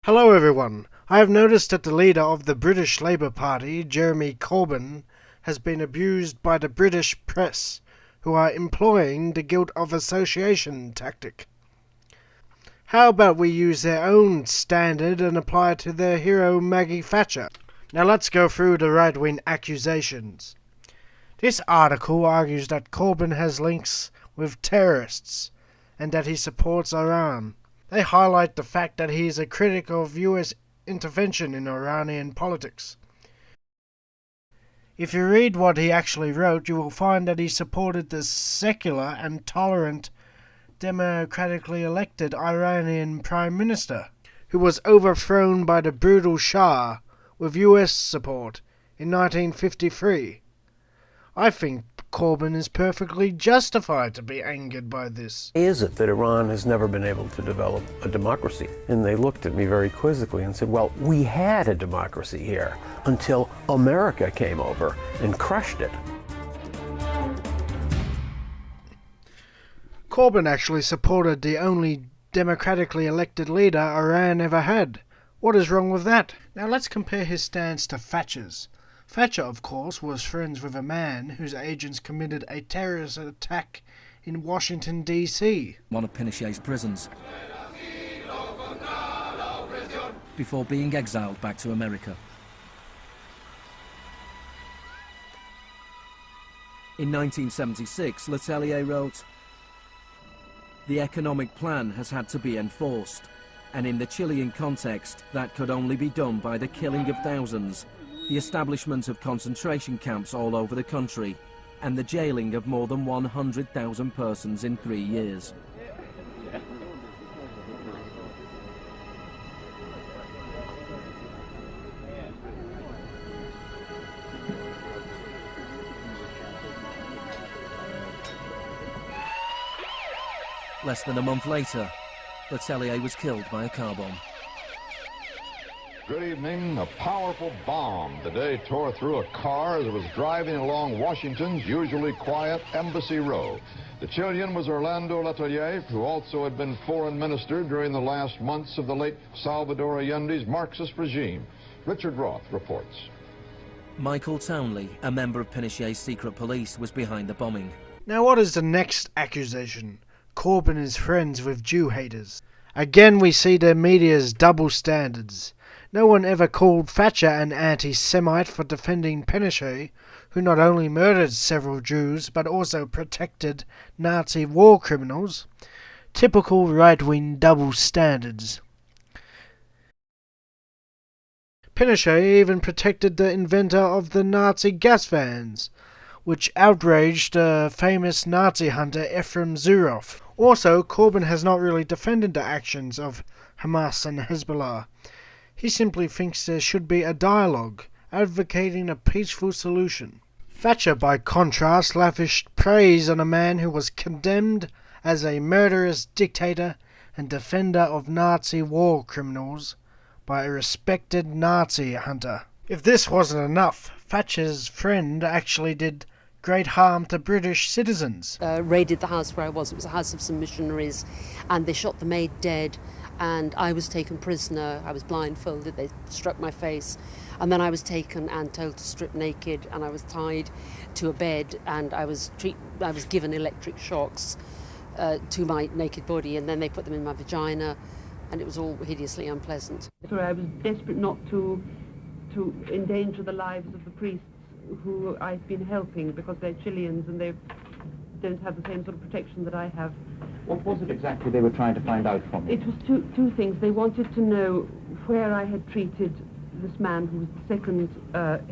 Hello everyone. I have noticed that the leader of the British Labour Party, Jeremy Corbyn, has been abused by the British press, who are employing the guilt of association tactic. How about we use their own standard and apply it to their hero Maggie Thatcher? Now let's go through the right-wing accusations. This article argues that Corbyn has links with terrorists and that he supports Iran. They highlight the fact that he is a critic of US intervention in Iranian politics. If you read what he actually wrote, you will find that he supported the secular and tolerant democratically elected Iranian Prime Minister, who was overthrown by the brutal Shah with US support in 1953. I think Corbyn is perfectly justified to be angered by this. Why is it that Iran has never been able to develop a democracy? And they looked at me very quizzically and said, well, we had a democracy here until America came over and crushed it. Corbyn actually supported the only democratically elected leader Iran ever had. What is wrong with that? Now let's compare his stance to Thatcher's. Thatcher, of course, was friends with a man whose agents committed a terrorist attack in Washington, D.C. one of Pinochet's prisons, before being exiled back to America. In 1976, Letelier wrote, "The economic plan has had to be enforced, and in the Chilean context, that could only be done by the killing of thousands, the establishment of concentration camps all over the country, and the jailing of more than 100,000 persons in 3 years. Less than a month later, Letelier was killed by a car bomb. Good evening. A powerful bomb today tore through a car as it was driving along Washington's usually quiet Embassy Row. The Chilean was Orlando Letelier, who also had been foreign minister during the last months of the late Salvador Allende's Marxist regime. Richard Roth reports. Michael Townley, a member of Pinochet's secret police, was behind the bombing. Now what is the next accusation? Corbyn is friends with Jew haters. Again we see the media's double standards. No one ever called Thatcher an anti-Semite for defending Pinochet, who not only murdered several Jews but also protected Nazi war criminals. Typical right-wing double standards. Pinochet even protected the inventor of the Nazi gas vans, which outraged the famous Nazi hunter Efrem Zurov. Also, Corbyn has not really defended the actions of Hamas and Hezbollah. He simply thinks there should be a dialogue, advocating a peaceful solution. Thatcher, by contrast, lavished praise on a man who was condemned as a murderous dictator and defender of Nazi war criminals by a respected Nazi hunter. If this wasn't enough, Thatcher's friend actually did great harm to British citizens. Raided the house where I was. It was a house of some missionaries, and they shot the maid dead. And I was taken prisoner. I was blindfolded. They struck my face, and then I was taken and told to strip naked, and I was tied to a bed, and I was given electric shocks to my naked body, and then they put them in my vagina, and it was all hideously unpleasant. So I was desperate not to endanger the lives of the priests who I've been helping, because they're Chileans and they don't have the same sort of protection that I have. What was it exactly they were trying to find out from you? It was two things. They wanted to know where I had treated this man who was the second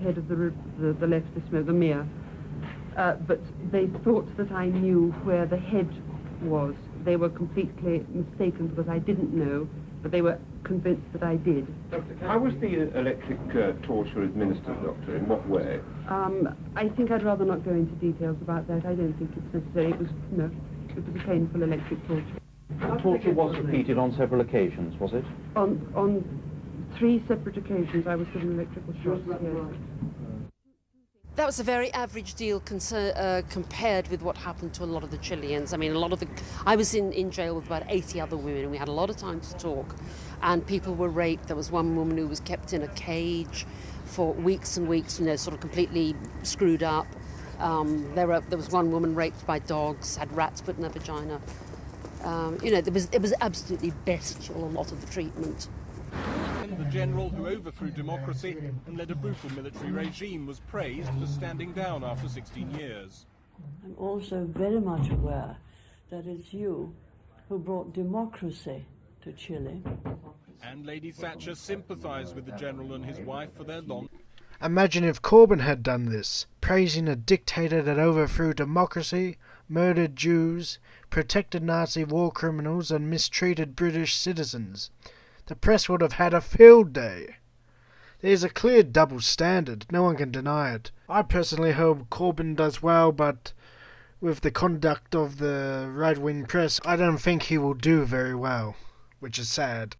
head of the leftist movement, the mayor. But they thought that I knew where the head was. They were completely mistaken because I didn't know, but they were convinced that I did. How was the electric torture administered, Doctor? In what way? I think I'd rather not go into details about that. I don't think it's necessary. It was a painful electric torture. The torture was repeated on several occasions, was it? On 3 separate occasions I was given electrical shocks, yes. That was a very average deal compared with what happened to a lot of the Chileans. I mean, I was in jail with about 80 other women, and we had a lot of time to talk. And people were raped. There was one woman who was kept in a cage for weeks and weeks, sort of completely screwed up. There was one woman raped by dogs, had rats put in her vagina. It was absolutely bestial, a lot of the treatment. The general who overthrew democracy and led a brutal military regime was praised for standing down after 16 years. I'm also very much aware that it's you who brought democracy to Chile. And Lady Thatcher sympathised with the general and his wife for their long... Imagine if Corbyn had done this, praising a dictator that overthrew democracy, murdered Jews, protected Nazi war criminals and mistreated British citizens. The press would have had a field day. There's a clear double standard, no one can deny it. I personally hope Corbyn does well, but with the conduct of the right-wing press, I don't think he will do very well, which is sad.